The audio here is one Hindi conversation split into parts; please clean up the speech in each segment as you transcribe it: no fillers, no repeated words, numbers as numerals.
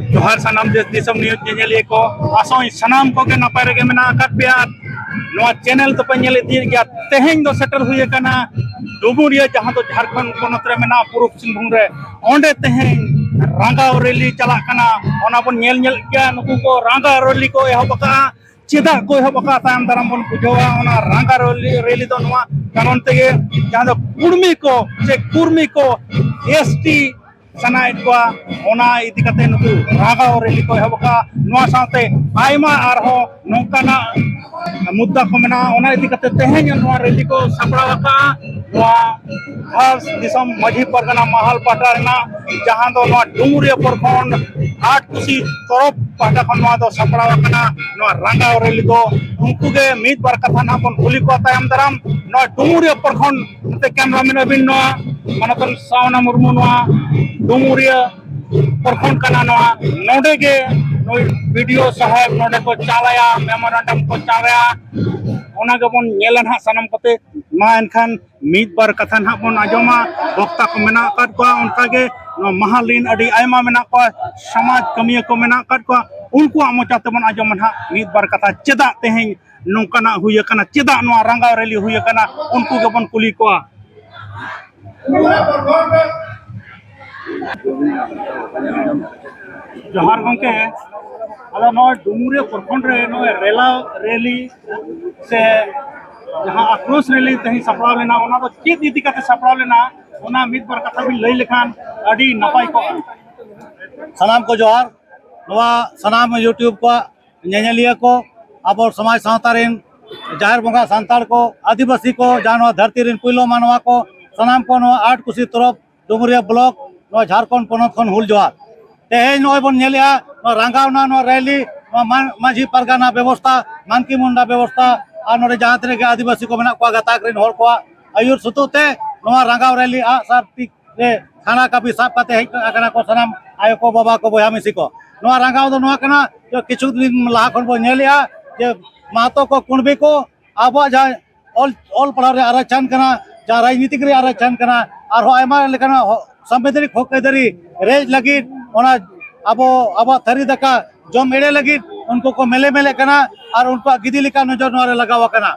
जोहार सानाम देश दिसम न्यूज नेलिए को आसोई सानाम को के नपाय रेगे मेना आकात पे नोआ चैनल तो पे नेल इदी गया तेहें दो सेटल हुए कना डुबुरिया जहां तो झारखंड पोनत रे मेना पूर्व सिंहभूम रे ओंडे तेहें रांगा रैली चला कना ओना बन नेल नेल गया नुकु को रांगा रैली को एहबका चेदा को एहबका ताम दाराम बन बुझवा ओना रांगा रैली तो नोआ कानून तेगे जहां तो कुर्मी को से कुर्मी को एसटी सनाइट को ओना इदी कते नुकु रागा रैली को एहबका नोआ साथे आयमा आरहो नोकाना मुद्दा को मेना ओना इदी कते तेहें नोआ रैली को सपड़ावका नोआ हास दिसम मझी परगना महल पाटा रेना जहां दो नोआ डुंगरिया प्रखंड 8 कुसी तरफ पाटा खन नोआ दो सपड़ावकना नोआ रागा रैली को उनको के मीत बार कथा ना बन खुली को तायम दाराम नोआ डुंगरिया प्रखंड ते कैमरामैन अबिन नोआ मनतन सावना मुर्मू नोआ डुंगरिया प्रखंड कना नोआ नोडे के वीडियो साहेब नोडे को चालाया मेमोरेंडम को चालाया ओना के बन नेलन हा सनम कते मा एनखान मीत बार कथा ना बन आजमा वक्ता को मेना काट को उनका के महालीन अडी आयमा मेना को समाज कमिया को मेना काट को उनको मोचा तबन आजम हा मीत बार कथा चेदा तेहें नोकाना हुए कना चेदा नोआ रांगा रैली हुए कना उनको के बन कुली को जोहार गंके अदा नो डुंगरिया प्रखंड रे नो रेला रैली से जहां आक्रोश रैली तही सपड़ाव लेना ओना तो चेत इदी कते सपड़ाव लेना ओना मित बार कथा भी लई लेखान अडी नपाय को सनाम को जोहार नोआ सनाम यूट्यूब को नेनेलिया को अब समाज सावता रेन जाहिर बंगा सांतार को आदिवासी को जानो धरती रेन पुइलो मानवा को सनाम को नो 8 कुसी तरफ डुंगरिया ब्लॉक नो झारखंड पोनत खन हुल जोहार तेहें नोय बन नेलिया नो रांगावना नो रैली नो माझी परगाना व्यवस्था मानकी मुंडा व्यवस्था आ नोरे जहां तरे के आदिवासी को मेना को गताक रेन होर को आयुर सुतुते नोआ रांगाव रैली आ सारती रे खाना का भी साफ काते हेकना को सनाम आयो को बाबा को बया मिसी को नोआ रांगाव दो नोआ कना जो किछु दिन लाहा खन बो नेलिया जे महतो को कुणबी को आबो जा ऑल पढ़ा रे आरक्षण कना जा राजनीतिक रे आरक्षण कना और हो आयमा लेकना संवैधानिक हक अदारी रेज लगी ओना अब थरी दका जम एड़े लगी उनको को मेले मेले कना और उनको गिदी लिका नजर नोरे लगावा कना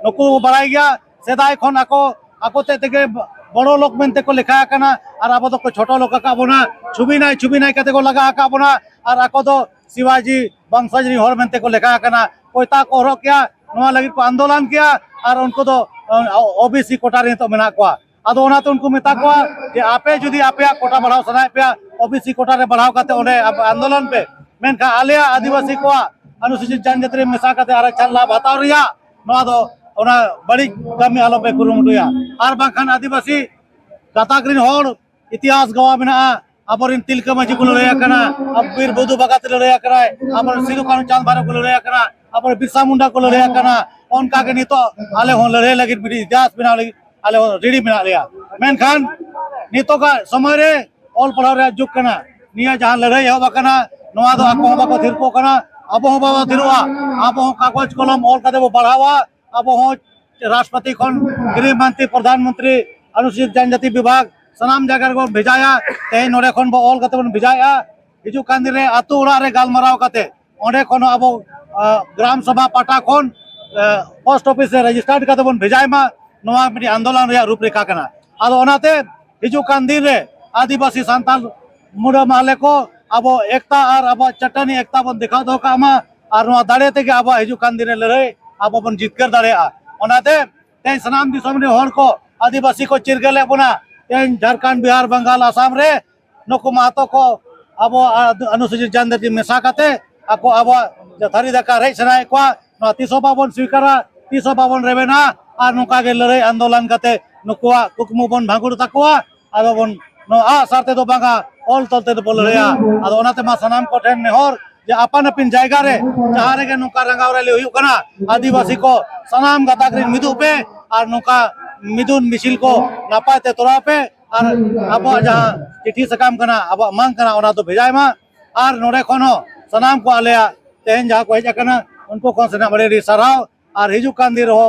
नुकु बड़ाई गया सेदाय खन आको ते तेगे बड़ो लोग मेनते को लिखा करना और अब तो छोटो लोग का बोना छुबी नाई कते को लगा का बोना और आको तो शिवाजी वंशज री हर मेनते को लिखा करना कोयता को हरो किया नवा लगी को आंदोलन किया और उनको तो ओबीसी कोटा रे तो मेना को आदो ओना तो उनको मेता को जे आपे जुदी आपे कोटा बढ़ाव सनाय पे ओबीसी कोटा रे बढ़ाव करते ओने आंदोलन पे मेनखा आलिया आदिवासी को अनुसूचित जनजाति रे मिसा करते आरक्षण लाभ हताव रिया नवा दो ओना बड़ी कमी आलो पे कुरुमुटुया और बाखान आदिवासी गाताकरिन होड़ इतिहास गवा मेना आबोरिन तिलका माजी को लड़ाया करना अब वीर बुधु भगत लड़ाया करा आबर सिधु कानू चांद भारत को लड़ाया करना आबर बिरसा मुंडा को लड़ाया करना उनका के नितो आले हो लड़े लगी बिडी इतिहास बिना लगी आले हो रेडी बिना लिया मेनखान नितो का समय रे ऑल पढ़ाव रे जुग करना निया जहां लड़ाई हो बकना नवा दो आको हो बको थिरको करना अब हो बाबा थिरुआ अब हो कागज कलम ऑल कदे वो बढ़ावा अब हो राष्ट्रपति खन गृह मंत्री प्रधानमंत्री अनुसूचित जनजाति विभाग सनाम जगह को भेजाया तेन नोडे खन बो ऑल कते बन भेजाया हिजु कांदी रे आतु उड़ा रे गालमाराव कते ओंडे खन अब ग्राम सभा पाटा खन पोस्ट ऑफिस से रजिस्टर्ड कते बन भेजाय मा नवा मिडी आंदोलन रे रूपरेखा कना आदो ओनाते हिजु कांदी रे आदिवासी संताल मुडा माले को अब एकता और अब चटनी एकता बन दिखा दो का मा और नवा दाड़े ते के अब हिजु कांदी रे लड़ाई अब बन जितकर दाड़ेआ ओनाते तेन सनाम दिसम रे हर को आदिवासी को चिरगले बना झारखंड बिहार बंगाल आसाम रे नुकु महतो को अब अनुसूचित जनजाति मेसा काते ako abo thari daka rei sanai kwa no 352 swikara 352 rebena ar nuka ge leureui andolan kate nukua kukmu bon bhangur takwa ado bon no a sarte do banga ol tolte do bolreya ado onate ma sanam ko ten nehor je apan apin jayga re jahan rege nuka rangaw rally huyuk kana adivasi ko sanam gatakrin midu pe ar nuka midun misil ko napai te tora pe ar abo jahan chithi sakam kana abo mang kana ona to bhejay ma ar nore kono सनाम को आलिया तेहन जहाँ को हेज करना उनको कौन से ना बड़े री सराव और हिजू कान दी रहो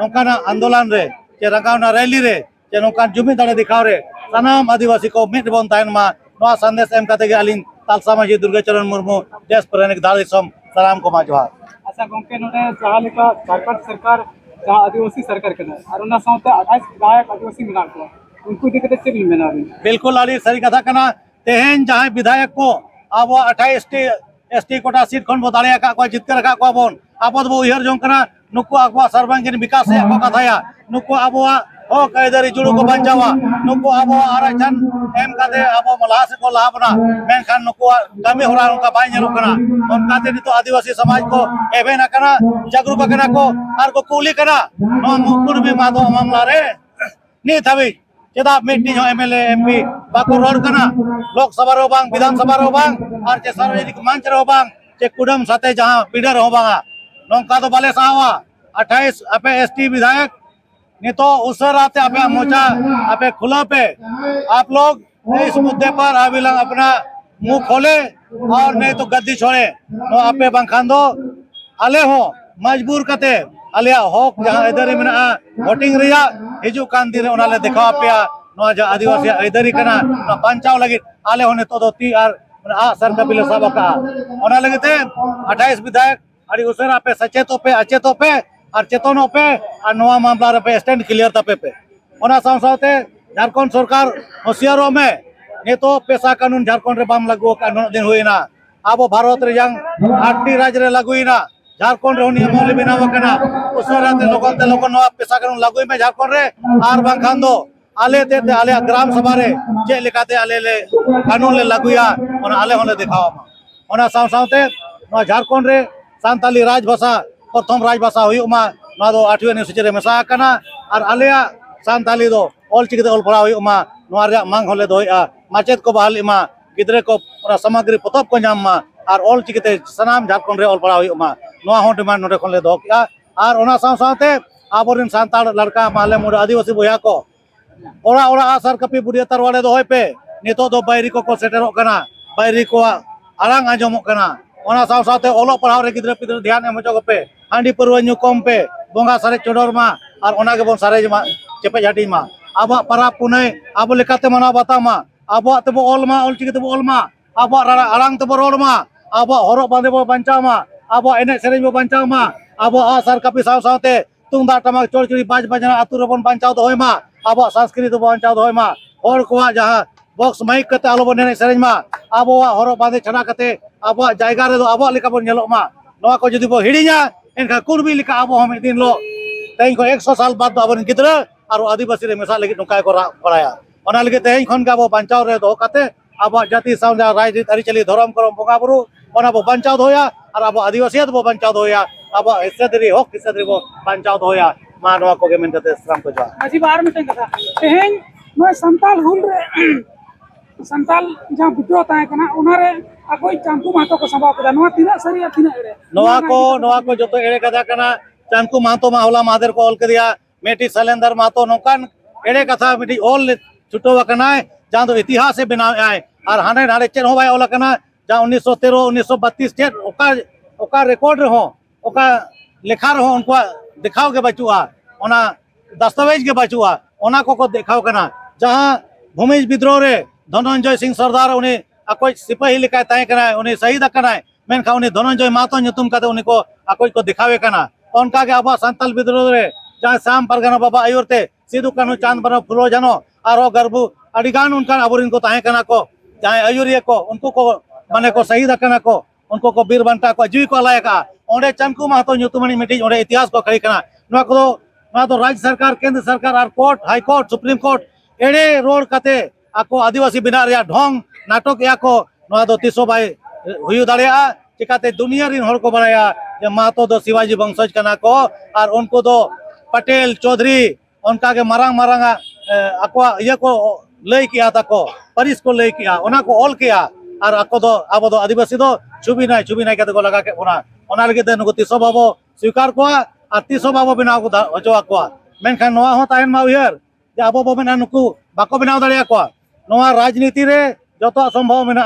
नौका ना आंदोलन रे चे रंगाव ना रैली रे चे नौका जुमी दाड़े दिखाव रे सनाम आदिवासी को मिट बोन तायन मा नवा संदेश एम कते गे अलिन तालसा माजी दुर्गाचरण मुर्मू देश प्रेरक दादिसम सलाम को मा जोहार अच्छा गंके नोडे जहाँ लेका झारखंड सरकार जहाँ आदिवासी सरकार करना और उन्ना साउते 28 विधायक आदिवासी मिला को उनको दिक्कत से भी मेना बिल्कुल आली सही कथा करना तेहन जहाँ विधायक को अब 28 एसटी कोटा सीट खन बो दाड़े का को जितकर का को बोन आपद बो उहर जों कना नुको आगवा सर्वांगीन विकास से को कथाया नुको आबवा हो कायदारी जुड़ो को बंचावा नुको आबवा आरक्षण एम कादे आबो मलास को लाभना मेनखान नुको कमी होरा उनका बाय नेरो कना उनका ते नितो आदिवासी समाज को एबे ना कना जागरूक कना को आर को कुली कना नो मुकुर में मादो मामला रे नी थाबी चेदा मिट्टी जो एमएलए एमपी बाको रोड कना लोकसभा रो बांग विधानसभा रो बांग और चे सार्वजनिक मंच रो बांग चे कुडम साथे जहां पीडर हो बांगा नोंका तो बाले सावा 28 अपे एसटी विधायक ने तो उसर आते अपे मोचा अपे खुला पे आप लोग इस मुद्दे पर अविलंब अपना मुंह खोले और नहीं तो गद्दी छोड़े तो अपे बंखांदो आले हो मजबूर कते आलिया हक जहां इधर मेना वोटिंग रिया हिजु कान दिन ओनाले दिखावा पे नो जा आदिवासी इधर कना पंचाव लगी आले होने तो दो ती आर आ सर कपिल सबका ओना लगते 28 विधायक अड़ी उसरा पे सचेतो पे अचेतो पे और चेतनो पे और नवा मामला रे पे स्टैंड क्लियर तपे पे ओना साथे झारखंड सरकार होशियारो में ने तो पेशा कानून झारखंड रे बाम लागू कानून दिन हुईना अब भारत रे जंग 8टी राज्य रे लागुईना झारखंड रे नियम ले बनाव कना उसरा ते लोगन नवा पेशा कानून लागुई में झारखंड रे आर बांखान दो आले ते आले ग्राम सभा रे जे लेकाते आले ले कानून ले लागुया ओना आले होले दिखावा ओना साथे नवा झारखंड रे सांताली राजभाषा प्रथम राजभाषा हुईमा ना दो 8वीं अनुसूची रे मेसा कना और आलिया सांताली दो ऑल चिकिते ऑल पढ़ा हुईमा नवा रे मांग होले दोया माचेत को बहाल इमा गिद्रे को ओना सामग्री पतब को नाम मा और ऑल चिकिते सनाम झारखंड रे ऑल पढ़ा हुईमा नवा हो डिमांड नोडे खन ले दो किया और ओना साथे आबोरिन सांताल लड़का माले मुड आदिवासी बोया को ओरा ओरा आसर कपी बुढ़िया तरवाड़े दो होय पे नितो दो बायरी को सेटेरो कना बायरी को आरांग आजमो कना ओना साथे ओलो पढ़ाव रे गिद्रे पिद्रे ध्यान एम जो पे हांडी परवा न्यू कम पे बोंगा सारे चोडोर मा और ओना के बोन सारे मा चेपे झाटी मा आबा परा पुनय आबो लेकाते मना बाता मा आबो तबो ओल मा ओल चिके तबो ओल मा आबो आरांग तबो रोड मा आबो हरो बांधे बो बंचा मा आबो एने सेरेज बो बंचा मा आबो आसर कपी साथे तुंदा टमाक चोरचुरी बाज बजना आतु रे बोन बंचाव दो होय मा अब संस्कृति बचाव दोमा और को जहाँ बॉक्स माइक कते आलो बन सेरें मा अब हर बांधे छड़ा कते अब जायगा रे अब लेका बन नेलोमा नवा को जदि बो हिड़िया एनखा कुर्बी लेका अब हम एक दिन लो तेज को 100 साल बाद अब गिद्रा और आदिवासी रे मेसा लगी नोका को कराया ओना लगे तेज खन का बो बचाव रे दो कते अब जाति साउंड राजनीति अरिचली धर्म करम बंगा बुरु ओना बो बचाव दोया और अब आदिवासी बो बचाव दोया अब हिस्सेदारी हक हिस्सेदारी बो बचाव दोया मा नवा को के मेनते श्रम को जा माजी बार में कथा तेहेन नो संताल हुल रे संताल जहां विद्रोह ताए कना उनारे अकोई चांकू महतो को संभाव कदा नवा तीना सरी या तीना एड़े नवा को जो तो एड़े कथा कना चांकू महतो मा होला मादर को ऑल करिया मेटी सलेंदर महतो नोकान एड़े कथा मेटी ऑल छुटो कना जहां तो इतिहास से बना आए और हाने नारे चेन हो भाई ओला कना जहां 1913 1932 चेन ओका रिकॉर्ड हो ओका लेखा रहो उनको दिखाओ के बचुआ ओना दस्तावेज के बचुआ ओना को दिखाओ कना जहां भूमिज विद्रोह रे धनंजय सिंह सरदार उन्हें अकोई सिपाही लिखा ताए कना उन्हें शहीद कना मेनखा उन्हें धनंजय महतो नुतुम कते उन्हें को अकोई को दिखावे कना उनका के अब संताल विद्रोह रे जहां श्याम परगना बाबा आयुरते सिदु कानू चांद बनो फुलो जानो आरो गर्भु अडिगान उनका अबरिन को ताए कना को जहां आयुरिया को उनको को माने को शहीद कना को उनको को बीर बंटा को जीवी को लायका ओंडे चांकू महतो नुतुमनी मिटी ओंडे इतिहास को खड़ी कना नवा तो राज्य सरकार केंद्र सरकार और court high court supreme court एड़े रोड कते आको आदिवासी बिना रे ढोंग नाटक या को नवा दो तीसो भाई हुई दाड़िया चिकाते दुनिया रिन हर को बनाया जे महतो दो शिवाजी वंशज कना को और उनको दो पटेल चौधरी उनका के मारांग मारांग आको ये को लय किया था को परिस को लय किया उना को ऑल किया और आको दो अब दो आदिवासी दो छुबी नाय कते को लगा के ओना लगे नुको तीसो बाबो स्वीकार को और तीसो बाबो बिना को हजो को मेनखान नवा हो तायन मा उयर जे अब बो मेना नुको बाको बिना दाड़िया को नवा राजनीति रे जतो संभव मेना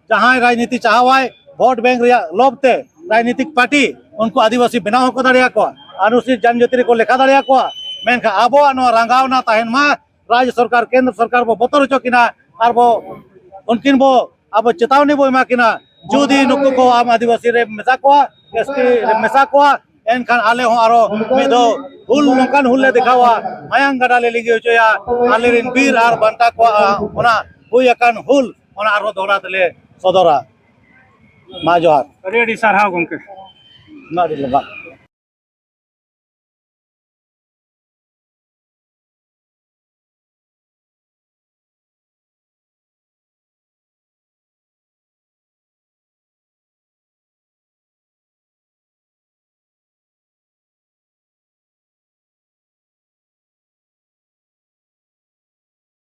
जहां राजनीति चाहवाय वोट बैंक रे लोभते राजनीतिक पार्टी उनको आदिवासी बनाव को दाड़िया को अनुसूचित जनजाति को लेखा दाड़िया को मेनखा अब रंगावना ताहन मा राज्य सरकार केंद्र सरकार बो बतर चो किना और बो उनकिन बो अब चेतावनी बो एमा किना जुदी नुको को आम आदिवासी रे मेसा को एसटी रे मेसा को एनखान आले हो आरो मेदो हुल नोकान हुल ले दिखावा मायांग गडा ले लिगी होचया आलेरिन बीर आर बंटा को ओना हुई अकान हुल ओना आरो दोरा तले सदरा मा जोहार अरे सारहाव गंके मा दिलबा